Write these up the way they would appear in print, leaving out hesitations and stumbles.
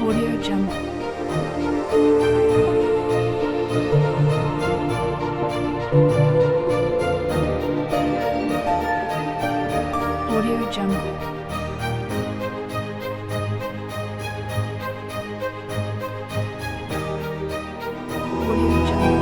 Audio Jungle. Audio Jungle. Audio Jungle. Audio Jungle.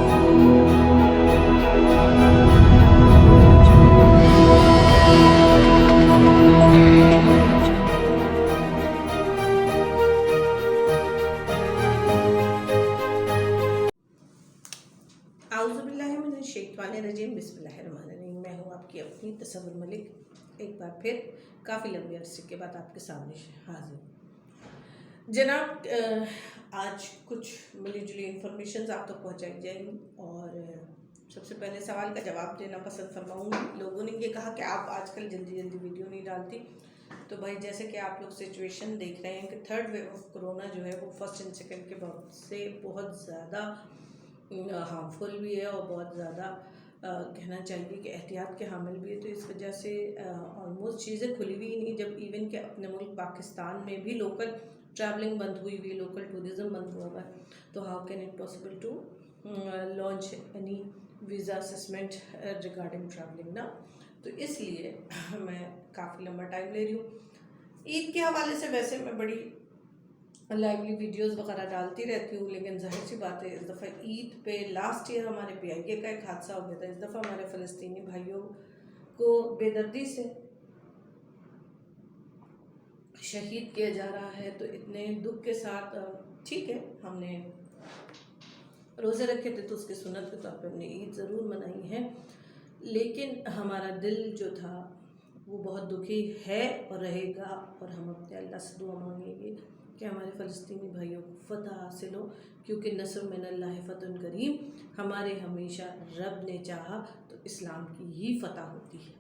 आउज़ुबिल्लाहिमिनश्शैतानिर्रजीम बिस्मिल्लाहिर्रहमानिर्रहीम। मैं हूँ आपकी अपनी तसव्वुर मलिक, एक बार फिर काफ़ी लंबे अरसे के बाद आपके सामने हाजिर। जनाब, आज कुछ मिली जुली इन्फॉर्मेशन आप तक पहुँचाई जाएंगी और सबसे पहले सवाल का जवाब देना पसंद फरमाऊँगी। लोगों ने ये कहा कि आप आजकल जल्दी जल्दी वीडियो नहीं डालती, तो भाई जैसे कि आप लोग सिचुएशन देख रहे हैं कि थर्ड वेव ऑफ कोरोना जो है वो फर्स्ट एंड सेकेंड के बाद से बहुत ज़्यादा हार्मफुल भी है और बहुत ज़्यादा कहना चाहिए कि एहतियात के हामिल भी है। तो इस वजह से ऑलमोस्ट चीज़ें खुली भी नहीं, जब इवन के अपने मुल्क पाकिस्तान में भी लोकल ट्रैवलिंग बंद हुई हुई, लोकल टूरिज़्म बंद हुआ हुआ है। तो how can it possible to launch any visa assessment regarding travelling ना। तो इसलिए मैं काफ़ी लंबा टाइम ले रही हूँ। ईद के हवाले से वैसे मैं बड़ी लाइवली वीडियोस वगैरह डालती रहती हूँ, लेकिन जाहिर सी बात है इस दफ़ा ईद पे लास्ट ईयर हमारे PIK का एक हादसा हो गया था। इस दफ़ा हमारे फ़लस्तीनी भाइयों को बेदर्दी से शहीद किया जा रहा है। तो इतने दुख के साथ ठीक है, हमने रोज़े रखे थे तो उसके सुन्नत के तौर पे हमने ईद ज़रूर मनाई है, लेकिन हमारा दिल जो था वो बहुत दुखी है और रहेगा। और हम अपने अल्लाह से दुआ मांगेंगे कि हमारे फ़लस्तीनी भाइयों को फ़तह हासिल हो, क्योंकि नस्र मिनल्लाह फ़तहुन करीम, हमारे हमेशा रब ने चाहा तो इस्लाम की ही फ़तह होती है।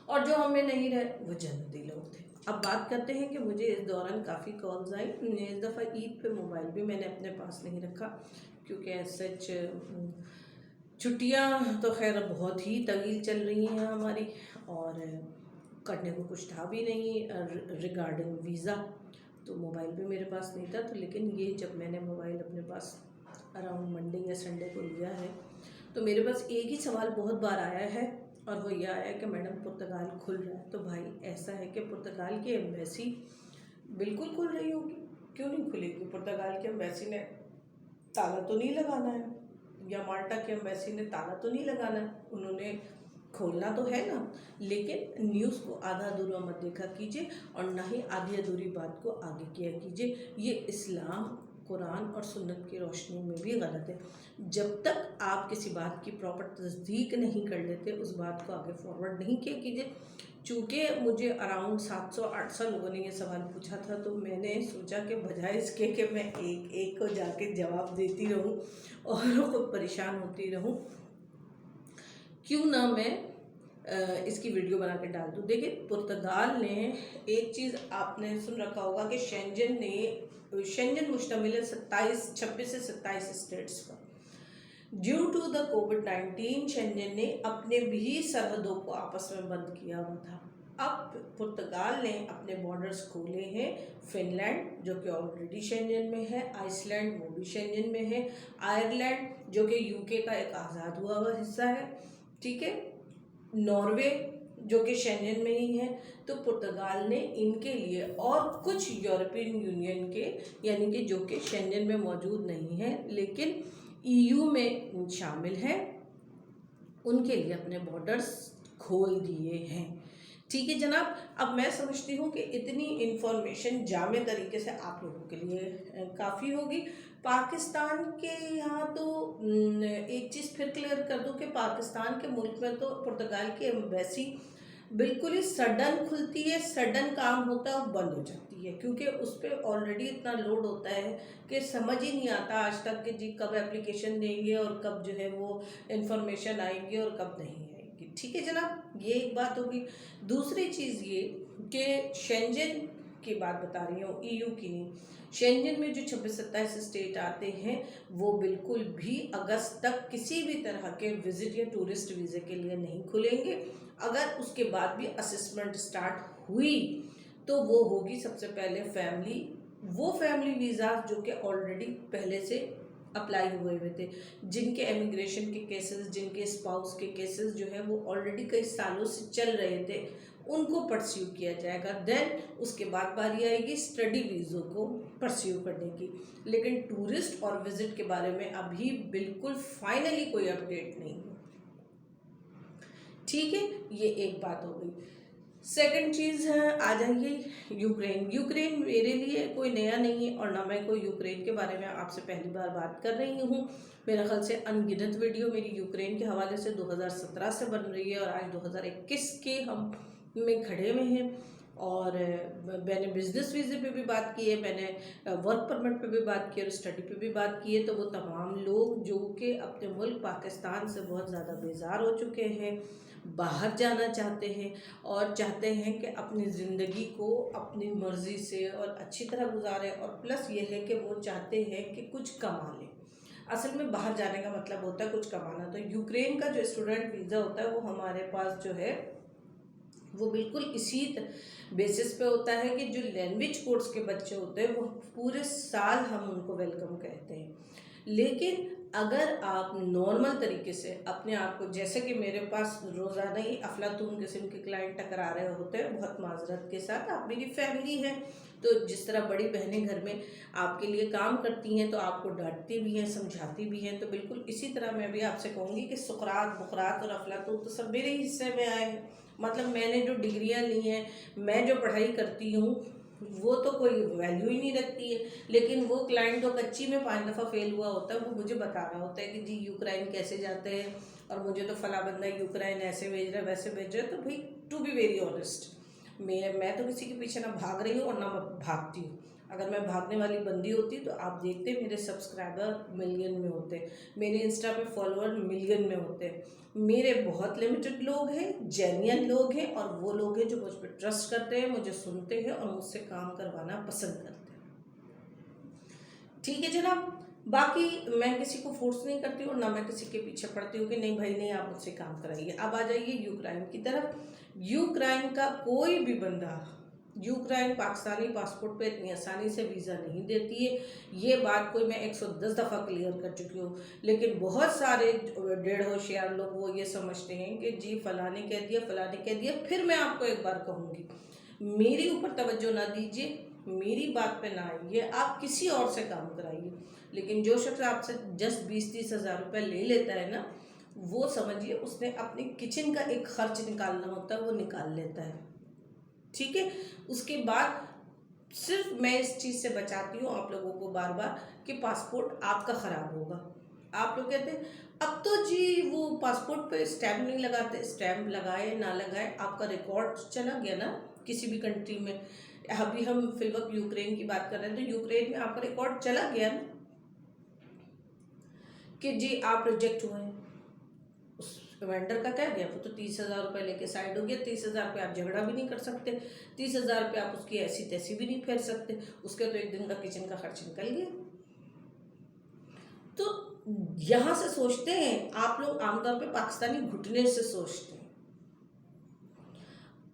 और जो हमें नहीं रहे वो जन्नती लोग थे। अब बात करते हैं कि मुझे इस दौरान काफ़ी कॉल्स आई। इस दफ़ा ईद पे मोबाइल भी मैंने अपने पास नहीं रखा, क्योंकि एज सच छुट्टियाँ तो खैर बहुत ही तवील चल रही हैं हमारी, और करने को कुछ था भी नहीं रिगार्डिंग वीज़ा। तो मोबाइल भी मेरे पास नहीं था। तो लेकिन ये जब मैंने मोबाइल अपने पास अराउंड मंडे या संडे को लिया है, तो मेरे पास एक ही सवाल बहुत बार आया है, और वो यह आया कि मैडम पुर्तगाल खुल रहा है। तो भाई ऐसा है कि पुर्तगाल की एम्बेसी बिल्कुल खुल रही होगी, क्यों नहीं खुलेगी? पुर्तगाल की एम्बेसी ने ताला तो नहीं लगाना है, या माल्टा की एम्बेसी ने ताला तो नहीं लगाना है, उन्होंने खोलना तो है ना। लेकिन न्यूज़ को आधा अधूरा मत देखा कीजिए, और ना ही आधी अधूरी बात को आगे किया कीजिए। ये इस्लाम, कुरान और सुन्नत की रोशनी में भी गलत है। जब तक आप किसी बात की प्रॉपर तस्दीक नहीं कर लेते, उस बात को आगे फॉरवर्ड नहीं किया कीजिए। चूँकि मुझे अराउंड 700-800 लोगों ने ये सवाल पूछा था, तो मैंने सोचा कि बजाय इसके कि मैं एक एक को जाके जवाब देती रहूं और खुद परेशान होती रहूं, क्यों ना मैं इसकी वीडियो बना के डाल दूँ। देखिए, पुर्तगाल ने एक चीज़ आपने सुन रखा होगा कि शेंजन मुश्तमिल है 26 से 27 स्टेट्स पर। Due to the COVID Schengen ने अपने भी सरहदों को आपस में बंद किया हुआ था। अब पुर्तगाल ने अपने बॉर्डर्स खोले हैं। फिनलैंड जो कि ऑलरेडी शेंजन में है, आइसलैंड वो भी शेंजन में है, आयरलैंड जो कि UK का एक आज़ाद हुआ हुआ हिस्सा है, ठीक है, नॉर्वे जो कि शेंजन में ही है। तो पुर्तगाल ने इनके लिए और कुछ यूरोपियन यूनियन के, यानी कि जो कि शेंजन में मौजूद नहीं है लेकिन EU में शामिल हैं, उनके लिए अपने बॉर्डर्स खोल दिए हैं। ठीक है जनाब, अब मैं समझती हूँ कि इतनी इन्फॉर्मेशन जामे तरीके से आप लोगों के लिए काफ़ी होगी। पाकिस्तान के यहाँ तो एक चीज़ फिर क्लियर कर दूँ कि पाकिस्तान के मुल्क में तो पुर्तगाल की एम्बेसी बिल्कुल ही सडन खुलती है, सडन काम होता है और बंद हो जाती है, क्योंकि उस पर ऑलरेडी इतना लोड होता है कि समझ ही नहीं आता आज तक कि जी कब एप्लीकेशन देंगे और कब जो है वो इन्फॉर्मेशन आएगी और कब नहीं आएगी। ठीक है जनाब, ये एक बात होगी। दूसरी चीज़ ये कि शेंजन की बात बता रही हूँ, EU की नहीं। शेंजन में जो 26-27 स्टेट आते हैं वो बिल्कुल भी अगस्त तक किसी भी तरह के विजिट या टूरिस्ट वीज़े के लिए नहीं खुलेंगे। अगर उसके बाद भी असेसमेंट स्टार्ट हुई तो वो होगी सबसे पहले फैमिली वो फैमिली वीज़ा जो कि ऑलरेडी पहले से अप्लाई हुए थे, जिनके इमिग्रेशन के केसेस, जिनके स्पाउस के केसेस जो है वो ऑलरेडी कई सालों से चल रहे थे, उनको परस्यू किया जाएगा। देन उसके बाद बारी आएगी स्टडी वीज़ों को परस्यू करने की। लेकिन टूरिस्ट और विजिट के बारे में अभी बिल्कुल फाइनली कोई अपडेट नहीं है। ठीक है, ये एक बात हो गई। सेकंड चीज़ है, आ जाइए यूक्रेन। यूक्रेन मेरे लिए कोई नया नहीं है और ना मैं कोई यूक्रेन के बारे में आपसे पहली बार बात कर रही हूँ। मेरे ख्याल से अनगिनत वीडियो मेरी यूक्रेन के हवाले से 2017 से बन रही है और आज 2021 के हम में खड़े में हैं। और मैंने बिजनेस वीज़े पे भी बात की है, मैंने वर्क परमिट पे भी बात की है और स्टडी पे भी बात की है। तो वो तमाम लोग जो कि अपने मुल्क पाकिस्तान से बहुत ज़्यादा बेजार हो चुके हैं, बाहर जाना चाहते हैं और चाहते हैं कि अपनी ज़िंदगी को अपनी मर्ज़ी से और अच्छी तरह गुजारें, और प्लस ये है कि वो चाहते हैं कि कुछ कमा लें। असल में बाहर जाने का मतलब होता है कुछ कमाना। तो यूक्रेन का जो स्टूडेंट वीज़ा होता है वो हमारे पास जो है वो बिल्कुल इसी बेसिस पे होता है कि जो लैंग्वेज कोर्स के बच्चे होते हैं वो पूरे साल हम उनको वेलकम कहते हैं। लेकिन अगर आप नॉर्मल तरीके से अपने आप को, जैसे कि मेरे पास रोज़ाना ही अफलातून किस्म के क्लाइंट टकरा रहे होते हैं, बहुत माजरत के साथ, आप मेरी फैमिली है तो जिस तरह बड़ी बहनें घर में आपके लिए काम करती हैं तो आपको डांटती भी हैं, समझाती भी हैं, तो बिल्कुल इसी तरह मैं भी आपसे कहूँगी कि सुकरात, बुकरात और अफलातून तो सब मेरे हिस्से में आए हैं। मतलब मैंने जो डिग्रियां ली हैं, मैं जो पढ़ाई करती हूँ, वो तो कोई वैल्यू ही नहीं रखती है। लेकिन वो क्लाइंट जो कच्ची में 5 दफ़ा फेल हुआ होता है वो मुझे बताना होता है कि जी यूक्रेन कैसे जाते हैं और मुझे तो फला बंदा यूक्रेन ऐसे भेज रहा है, वैसे भेज रहा है। तो भाई टू बी वेरी ऑनेस्ट, मैं तो किसी के पीछे ना भाग रही हूँ और ना मैं भागती हूँ। अगर मैं भागने वाली बंदी होती तो आप देखते मेरे सब्सक्राइबर मिलियन में होते, मेरे इंस्टा पे फॉलोअर मिलियन में होते। मेरे बहुत लिमिटेड लोग हैं, जेन्युइन लोग हैं, और वो लोग हैं जो मुझ पर ट्रस्ट करते हैं, मुझे सुनते हैं और मुझसे काम करवाना पसंद करते हैं। ठीक है जनाब, बाकी मैं किसी को फोर्स नहीं करती हूँ, ना मैं किसी के पीछे पड़ती हूँ कि नहीं भाई नहीं आप मुझसे काम कराइए। अब आ जाइए यूक्रेन की तरफ। यूक्रेन का कोई भी बंदा यूक्रेन पाकिस्तानी पासपोर्ट पे इतनी आसानी से वीज़ा नहीं देती है। ये बात कोई मैं 110 दफ़ा क्लियर कर चुकी हूँ। लेकिन बहुत सारे डेढ़ होशियार लोग वो ये समझते हैं कि जी फलाने कह दिया, फलाने कह दिया। फिर मैं आपको एक बार कहूँगी, मेरी ऊपर तवज्जो ना दीजिए, मेरी बात पे ना आइए, आप किसी और से काम कराइए। लेकिन जो शख्स आपसे जस्ट 20-30 हज़ार रुपये ले लेता है ना, वो समझिए उसने अपने किचन का एक खर्च निकालना होता है, वो निकाल लेता है। ठीक है, उसके बाद सिर्फ मैं इस चीज़ से बचाती हूँ आप लोगों को बार बार कि पासपोर्ट आपका ख़राब होगा। आप लोग कहते हैं अब तो जी वो पासपोर्ट पे स्टैम्प नहीं लगाते, स्टैम्प लगाए ना लगाए आपका रिकॉर्ड चला गया ना किसी भी कंट्री में। अभी हम फिलवक्त यूक्रेन की बात कर रहे हैं तो यूक्रेन में आपका रिकॉर्ड चला गया ना कि जी आप रिजेक्ट हुए हैं। उस वेंडर का क्या गया, वो तो 30,000 रुपये लेके साइड हो गया। 30,000 पे आप झगड़ा भी नहीं कर सकते, 30,000 पे आप उसकी ऐसी तैसी भी नहीं फेर सकते, उसके तो एक दिन का किचन का खर्च निकल गया। तो यहाँ से सोचते हैं आप लोग, आमतौर पे पाकिस्तानी घुटने से सोचते हैं।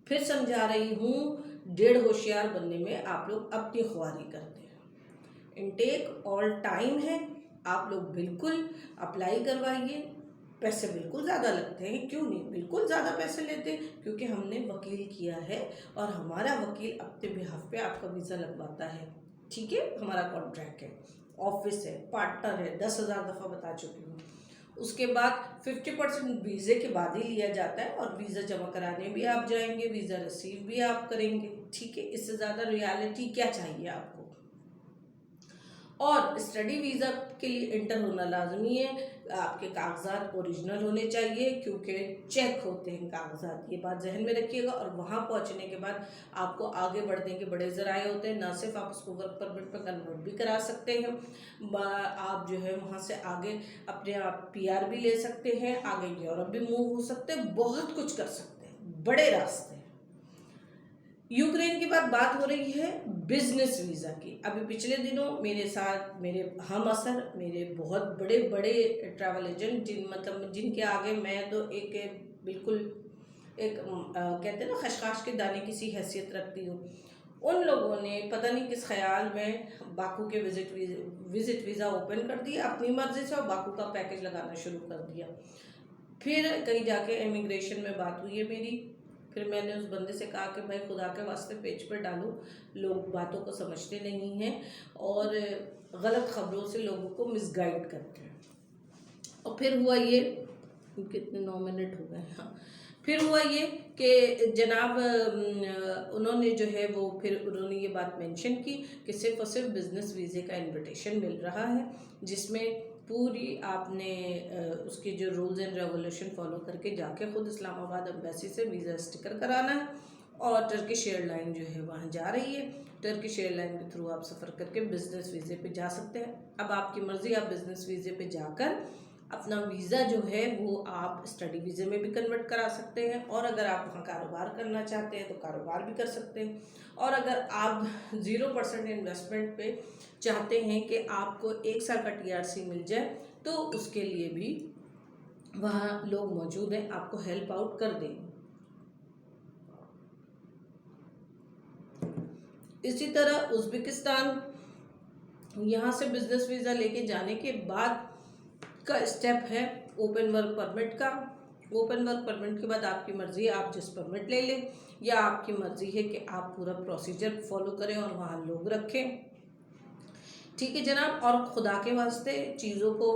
फिर समझा रही हूँ, डेढ़ होशियार बनने में आप लोग अपनी ख्वारी करते हैं। इनटेक ऑल टाइम है, आप लोग बिल्कुल अप्लाई करवाइए। पैसे बिल्कुल ज़्यादा लगते हैं, क्यों नहीं, बिल्कुल ज़्यादा पैसे लेते हैं, क्योंकि हमने वकील किया है और हमारा वकील अपने बिहाफ पे आपका वीज़ा लगवाता है। ठीक है, हमारा कॉन्ट्रैक्ट है, ऑफिस है, पार्टनर है, 10,000 दफ़ा बता चुकी हूँ। उसके बाद 50% वीज़े के बाद ही लिया जाता है और वीज़ा जमा कराने भी आप जाएंगे, वीज़ा रिसीव भी आप करेंगे। ठीक है, इससे ज़्यादा रियलिटी क्या चाहिए आपको। और स्टडी वीज़ा के लिए इंटर होना लाजमी है, आपके कागजात ओरिजिनल होने चाहिए क्योंकि चेक होते हैं कागजात, ये बात जहन में रखिएगा। और वहाँ पहुँचने के बाद आपको आगे बढ़ने के बड़े ज़राए होते हैं, ना सिर्फ आप उसको वर्क परमिट पर कन्वर्ट भी करा सकते हैं, आप जो है वहाँ से आगे अपने आप PR भी ले सकते हैं, आगे यूरोप भी मूव हो सकते हैं, बहुत कुछ कर सकते हैं, बड़े रास्ते। यूक्रेन के बाद बात हो रही है बिजनेस वीज़ा की। अभी पिछले दिनों मेरे साथ मेरे हम असर, मेरे बहुत बड़े बड़े ट्रैवल एजेंट, जिनके आगे मैं तो एक बिल्कुल एक कहते हैं ना खशखाश के दाने की सी हैसियत रखती हूँ, उन लोगों ने पता नहीं किस ख्याल में बाकू के विज़िट वीज़ा ओपन कर दिया अपनी मर्ज़ी से और बाकू का पैकेज लगाना शुरू कर दिया। फिर कहीं जाके इमिग्रेशन में बात हुई है मेरी। फिर मैंने उस बंदे से कहा कि भाई खुदा के वास्ते पेज पे डालो, लोग बातों को समझते नहीं हैं और गलत खबरों से लोगों को मिसगाइड करते हैं। और फिर हुआ ये, कितने 9 मिनट हो गए, हाँ। फिर हुआ ये कि जनाब उन्होंने जो है वो फिर उन्होंने ये बात मेंशन की कि सिर्फ और सिर्फ बिज़नेस वीज़े का इनविटेशन मिल रहा है, जिसमें पूरी आपने उसकी जो रूल्स एंड रेगुलेशन फॉलो करके जाके ख़ुद इस्लामाबाद एम्बेसी से वीज़ा स्टिकर कराना है और टर्किश एयरलाइन जो है वहाँ जा रही है। टर्किश एयरलाइन के थ्रू आप सफ़र करके बिज़नेस वीज़े पे जा सकते हैं। अब आपकी मर्ज़ी, आप बिज़नेस वीज़े पे जाकर अपना वीज़ा जो है वो आप स्टडी वीज़े में भी कन्वर्ट करा सकते हैं, और अगर आप वहाँ कारोबार करना चाहते हैं तो कारोबार भी कर सकते हैं, और अगर आप 0% इन्वेस्टमेंट पे चाहते हैं कि आपको 1 साल का TRC मिल जाए तो उसके लिए भी वहाँ लोग मौजूद हैं, आपको हेल्प आउट कर देंगे। इसी तरह उज़्बेकिस्तान, यहाँ से बिज़नेस वीज़ा लेके जाने के बाद का स्टेप है ओपन वर्क परमिट का। ओपन वर्क परमिट के बाद आपकी मर्ज़ी है, आप जिस परमिट ले लें, या आपकी मर्ज़ी है कि आप पूरा प्रोसीजर फॉलो करें और वहाँ लोग रखें। ठीक है जनाब, और खुदा के वास्ते चीज़ों को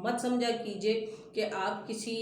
मत समझा कीजिए कि आप किसी